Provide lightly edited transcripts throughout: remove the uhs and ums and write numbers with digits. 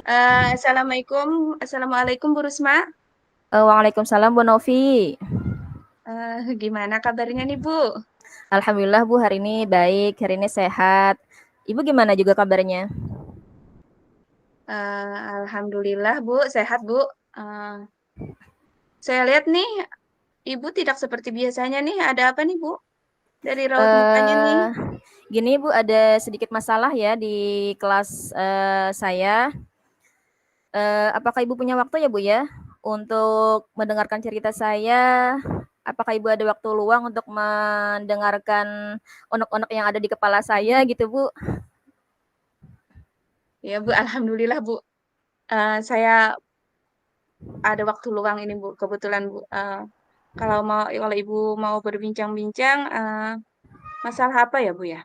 Assalamualaikum Bu Rusma. Waalaikumsalam Bu Novi. Gimana kabarnya nih Bu? Alhamdulillah Bu, hari ini baik, hari ini sehat. Ibu gimana juga kabarnya? Alhamdulillah Bu, sehat Bu. Eh, saya lihat nih, Ibu tidak seperti biasanya nih. Ada apa nih Bu? Dari raut mukanya nih. Eh, Gini Bu, ada sedikit masalah ya di kelas saya. Apakah Ibu punya waktu ya Bu ya untuk mendengarkan cerita saya? Apakah Ibu ada waktu luang untuk mendengarkan unek-unek yang ada di kepala saya gitu Bu? Ya Bu, Alhamdulillah Bu. Saya ada waktu luang ini Bu, kebetulan Bu. Kalau Ibu mau berbincang-bincang, masalah apa ya Bu ya?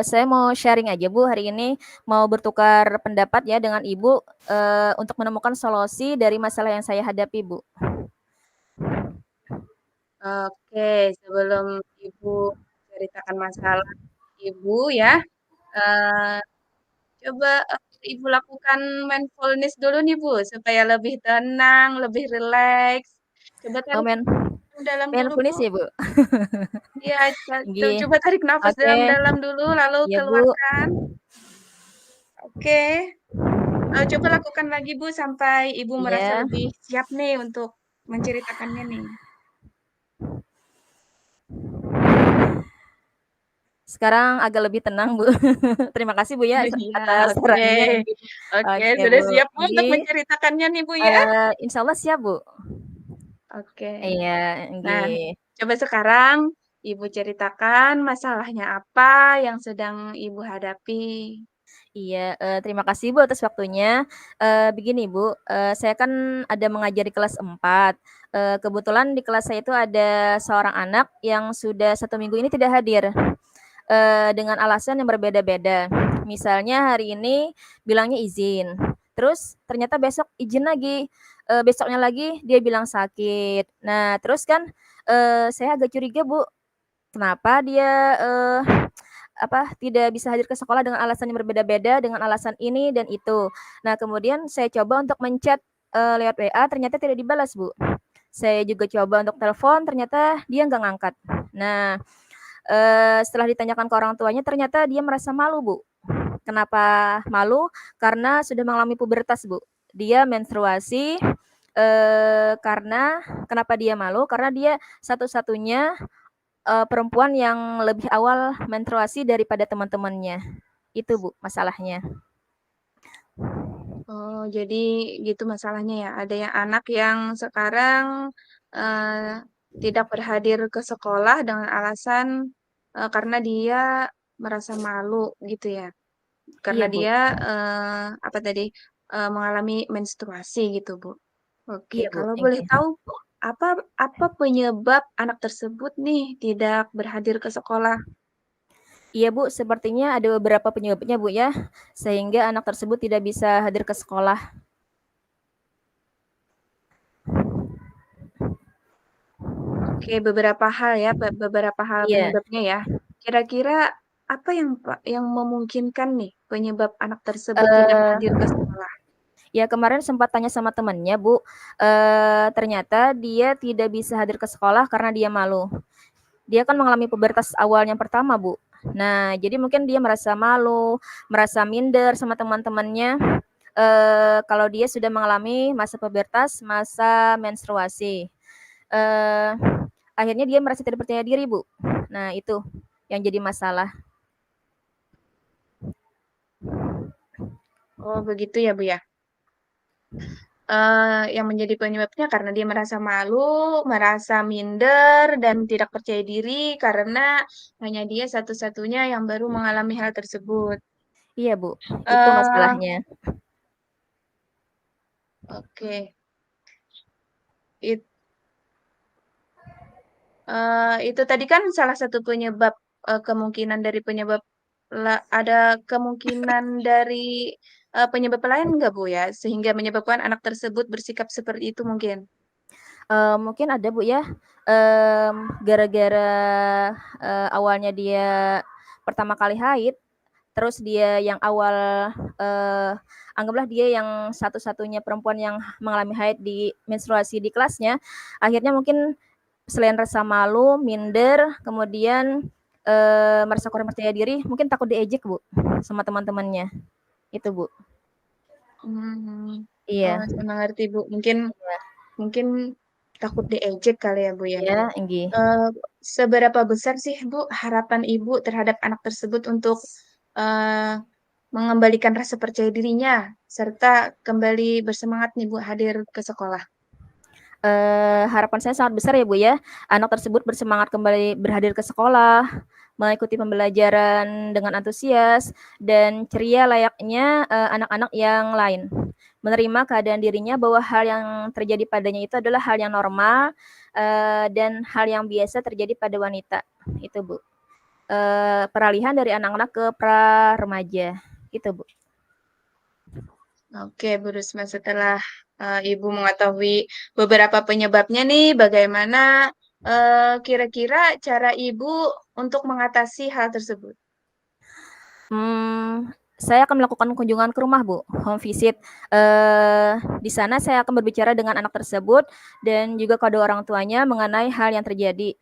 Saya mau sharing aja Bu hari ini, mau bertukar pendapat ya dengan Ibu, untuk menemukan solusi dari masalah yang saya hadapi Bu. Oke, sebelum Ibu ceritakan masalah Ibu ya, eh, coba Ibu lakukan mindfulness dulu nih Bu, supaya lebih tenang, lebih rileks. Coba Oh, tarik dalam dulu Bu. mindfulness ya Bu? Iya, Nggih, coba tarik nafas oke, dalam-dalam dulu, lalu iya Bu. keluarkan. Oke, coba lakukan lagi Bu, sampai Ibu merasa Iya, lebih siap nih untuk menceritakannya nih. sekarang agak lebih tenang Bu. Terima kasih Bu ya Iya, atas oke. sarannya. Oke, Oke sudah Bu, siap Bu untuk nggih, menceritakannya nih Bu ya? insyaallah siap Bu. Oke. Iya, Nah, nggih. coba sekarang Ibu ceritakan masalahnya apa yang sedang Ibu hadapi. Iya, terima kasih Bu atas waktunya. Begini Bu, saya kan ada mengajar di kelas 4. Kebetulan di kelas saya itu ada seorang anak yang sudah 1 minggu ini tidak hadir, dengan alasan yang berbeda-beda. Misalnya hari ini bilangnya izin, terus ternyata besok izin lagi, besoknya lagi dia bilang sakit. Nah terus kan, saya agak curiga Bu, kenapa dia, tidak bisa hadir ke sekolah dengan alasan yang berbeda-beda, dengan alasan ini dan itu. Nah, kemudian saya coba untuk men-chat, lewat WA ternyata tidak dibalas, Bu. Saya juga coba untuk telepon, ternyata dia nggak ngangkat. Nah, setelah ditanyakan ke orang tuanya, ternyata dia merasa malu, Bu. Kenapa malu? Karena sudah mengalami pubertas, Bu. Dia menstruasi, karena kenapa dia malu? Karena dia satu-satunya perempuan yang lebih awal menstruasi daripada teman-temannya. Itu Bu, masalahnya. Oh, jadi gitu masalahnya ya. Ada yang anak yang sekarang tidak berhadir ke sekolah dengan alasan karena dia merasa malu gitu ya. Karena Iya dia Bu, apa tadi mengalami menstruasi gitu, Bu. Oke, iya Bu, kalau boleh iya. tahu apa apa penyebab anak tersebut nih tidak berhadir ke sekolah? Iya Bu, sepertinya ada beberapa penyebabnya Bu ya, sehingga anak tersebut tidak bisa hadir ke sekolah. Oke, beberapa hal ya, beberapa hal Iya, penyebabnya ya. Kira-kira apa yang Pak yang memungkinkan nih penyebab anak tersebut tidak hadir eee, ke sekolah? ya kemarin sempat tanya sama temannya Bu, ternyata dia tidak bisa hadir ke sekolah karena dia malu. Dia kan mengalami pubertas awal yang pertama Bu. Nah, jadi mungkin dia merasa malu, merasa minder sama teman-temannya, kalau dia sudah mengalami masa pubertas, masa menstruasi. Eee, Akhirnya dia merasa tidak percaya diri, Bu. Nah, itu yang jadi masalah. Oh, begitu ya, Bu ya. Yang menjadi penyebabnya karena dia merasa malu, merasa minder, dan tidak percaya diri karena hanya dia satu-satunya yang baru mengalami hal tersebut. Iya, Bu, itu Eh, masalahnya. oke. Itu tadi kan salah satu penyebab, kemungkinan dari penyebab ada kemungkinan dari, penyebab lain nggak, Bu, ya? Sehingga menyebabkan anak tersebut bersikap seperti itu mungkin? Mungkin ada, Bu, ya, gara-gara, awalnya dia pertama kali haid, terus dia yang awal, anggaplah dia yang satu-satunya perempuan yang mengalami haid di menstruasi di kelasnya, akhirnya mungkin selain rasa malu, minder, kemudian, merasa kurang percaya diri, mungkin takut diejek, Bu, sama teman-temannya. Itu, Bu. Mmm, Iya. mengerti, Bu. Mungkin mungkin takut diejek kali ya, Bu, ya? Iya, inggih. Eee, Seberapa besar sih, Bu, harapan Ibu terhadap anak tersebut untuk, eee, mengembalikan rasa percaya dirinya, serta kembali bersemangat nih, Bu, hadir ke sekolah? Harapan saya sangat besar ya Bu ya, anak tersebut bersemangat kembali berhadir ke sekolah, mengikuti pembelajaran dengan antusias dan ceria layaknya anak-anak yang lain. Menerima keadaan dirinya bahwa hal yang terjadi padanya itu adalah hal yang normal dan hal yang biasa terjadi pada wanita. Itu Bu. Peralihan dari anak-anak ke pra remaja. Itu Bu. Oke, Bu Risma, setelah, Ibu mengetahui beberapa penyebabnya nih, bagaimana, kira-kira cara Ibu untuk mengatasi hal tersebut? Saya akan melakukan kunjungan ke rumah, Bu, home visit. Di sana saya akan berbicara dengan anak tersebut dan juga kedua orang tuanya mengenai hal yang terjadi.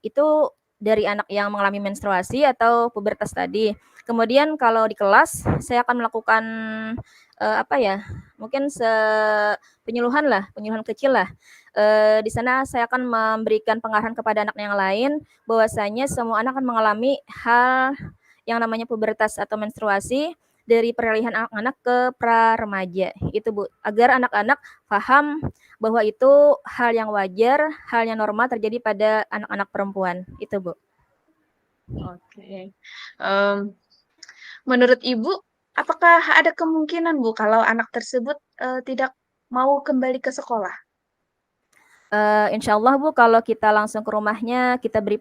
Itu dari anak yang mengalami menstruasi atau pubertas tadi. Kemudian kalau di kelas, saya akan melakukan, apa ya, mungkin penyuluhan lah, penyuluhan kecil lah. Di sana saya akan memberikan pengarahan kepada anak yang lain, bahwasanya semua anak akan mengalami hal yang namanya pubertas atau menstruasi dari peralihan anak-anak ke pra remaja itu Bu, agar anak-anak paham bahwa itu hal yang wajar, hal yang normal terjadi pada anak-anak perempuan, itu Bu. Oke, mmm, menurut Ibu, apakah ada kemungkinan, Bu, kalau anak tersebut, tidak mau kembali ke sekolah? Insyaallah Bu, kalau kita langsung ke rumahnya, kita beri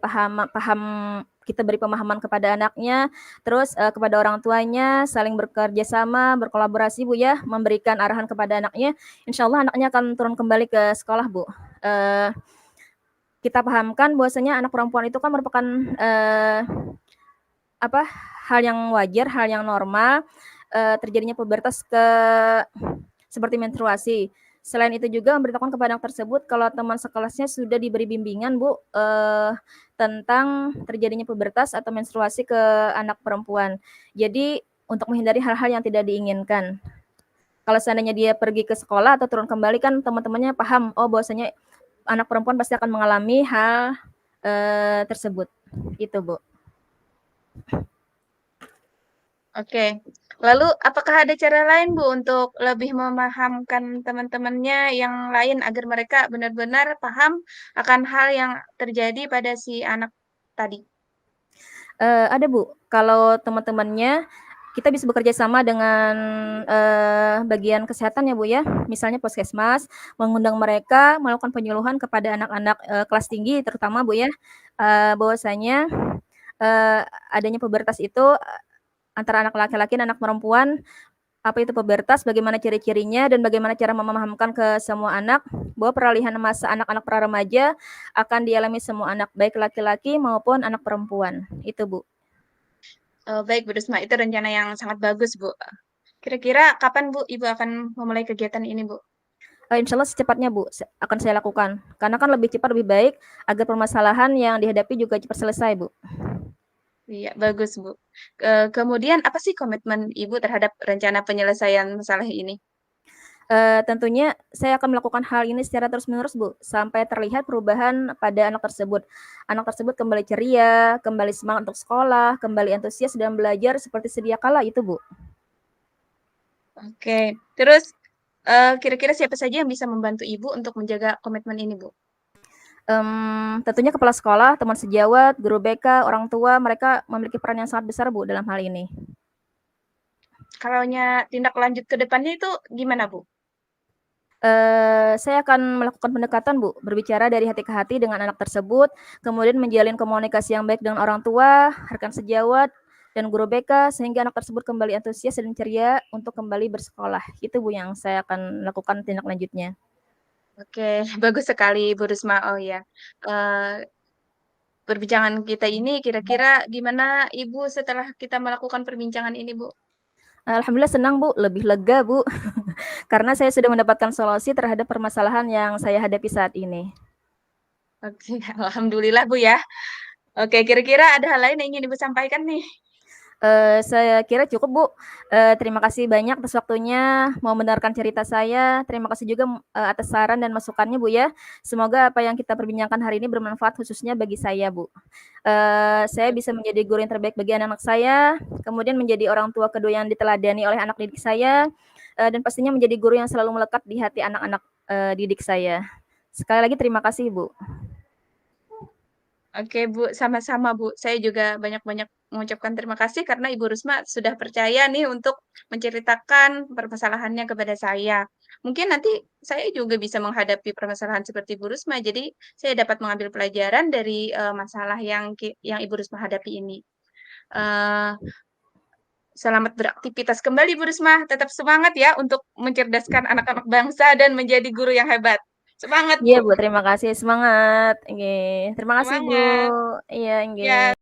pemahaman kepada anaknya, terus, kepada orang tuanya, saling bekerja sama, berkolaborasi Bu ya, memberikan arahan kepada anaknya, insyaallah anaknya akan turun kembali ke sekolah Bu. Eee Kita pahamkan bahwasanya anak perempuan itu kan merupakan, apa, hal yang wajar, hal yang normal, terjadinya pubertas seperti menstruasi. Selain itu juga memberitahukan kepada anak tersebut kalau teman sekelasnya sudah diberi bimbingan Bu, tentang terjadinya pubertas atau menstruasi ke anak perempuan. Jadi untuk menghindari hal-hal yang tidak diinginkan. Kalau seandainya dia pergi ke sekolah atau turun kembali kan teman-temannya paham, oh bahwasanya anak perempuan pasti akan mengalami hal, tersebut. Itu, Bu. Oke. Lalu apakah ada cara lain, Bu, untuk lebih memahamkan teman-temannya yang lain agar mereka benar-benar paham akan hal yang terjadi pada si anak tadi? Ada, Bu. Kalau teman-temannya, kita bisa bekerja sama dengan, bagian kesehatan ya, Bu, ya. Misalnya puskesmas, mengundang mereka melakukan penyuluhan kepada anak-anak, kelas tinggi terutama, Bu, ya, bahwasanya, eee, adanya pubertas itu, antara anak laki-laki dan anak perempuan, apa itu pubertas, bagaimana ciri-cirinya, dan bagaimana cara memahamkan ke semua anak bahwa peralihan masa anak-anak pra remaja akan dialami semua anak, baik laki-laki maupun anak perempuan. Itu, Bu. Baik, Bu Risma, itu rencana yang sangat bagus, Bu. Kira-kira kapan, Bu, Ibu akan memulai kegiatan ini, Bu? Insyaallah secepatnya, Bu, akan saya lakukan. Karena kan lebih cepat lebih baik agar permasalahan yang dihadapi juga cepat selesai, Bu. Iya, bagus, Bu. Kemudian apa sih komitmen Ibu terhadap rencana penyelesaian masalah ini? Tentunya saya akan melakukan hal ini secara terus-menerus, Bu, sampai terlihat perubahan pada anak tersebut. Anak tersebut kembali ceria, kembali semangat untuk sekolah, kembali antusias dan belajar seperti sedia kala itu, Bu. Oke. Terus, kira-kira siapa saja yang bisa membantu Ibu untuk menjaga komitmen ini, Bu? Tentunya kepala sekolah, teman sejawat, guru BK, orang tua, mereka memiliki peran yang sangat besar, Bu, dalam hal ini. Kalaunya tindak lanjut ke depannya itu gimana, Bu? Saya akan melakukan pendekatan, Bu, berbicara dari hati ke hati dengan anak tersebut, kemudian menjalin komunikasi yang baik dengan orang tua, rekan sejawat, dan guru BK, sehingga anak tersebut kembali antusias dan ceria untuk kembali bersekolah. Itu, Bu, yang saya akan lakukan tindak lanjutnya. Oke, bagus sekali, Bu Risma. Oh, ya. Eee, perbincangan kita ini. Kira-kira gimana Ibu setelah kita melakukan perbincangan ini, Bu? Alhamdulillah senang, Bu, lebih lega, Bu, karena saya sudah mendapatkan solusi terhadap permasalahan yang saya hadapi saat ini. Oke, alhamdulillah, Bu, ya. Oke, kira-kira ada hal lain yang ingin Ibu sampaikan nih? Saya kira cukup, Bu. Terima kasih banyak atas waktunya, mau mendengarkan cerita saya. Terima kasih juga, atas saran dan masukannya, Bu, ya. Semoga apa yang kita perbincangkan hari ini bermanfaat khususnya bagi saya, Bu. Saya bisa menjadi guru yang terbaik bagi anak-anak saya, kemudian menjadi orang tua kedua yang diteladani oleh anak didik saya, dan pastinya menjadi guru yang selalu melekat di hati anak-anak, didik saya. Sekali lagi terima kasih, Bu. Oke, Bu, sama-sama, Bu. Saya juga banyak-banyak mengucapkan terima kasih karena Ibu Rusma sudah percaya nih untuk menceritakan permasalahannya kepada saya. Mungkin nanti saya juga bisa menghadapi permasalahan seperti Ibu Rusma, jadi saya dapat mengambil pelajaran dari, masalah yang Ibu Rusma hadapi ini. Eee, Selamat beraktivitas kembali, Ibu Risma. Tetap semangat ya untuk mencerdaskan anak-anak bangsa dan menjadi guru yang hebat. Semangat, Iya, Bu. Bu, terima kasih, semangat. Nggih, terima kasih, Bu. Semangat. Iya, nggih. Ya.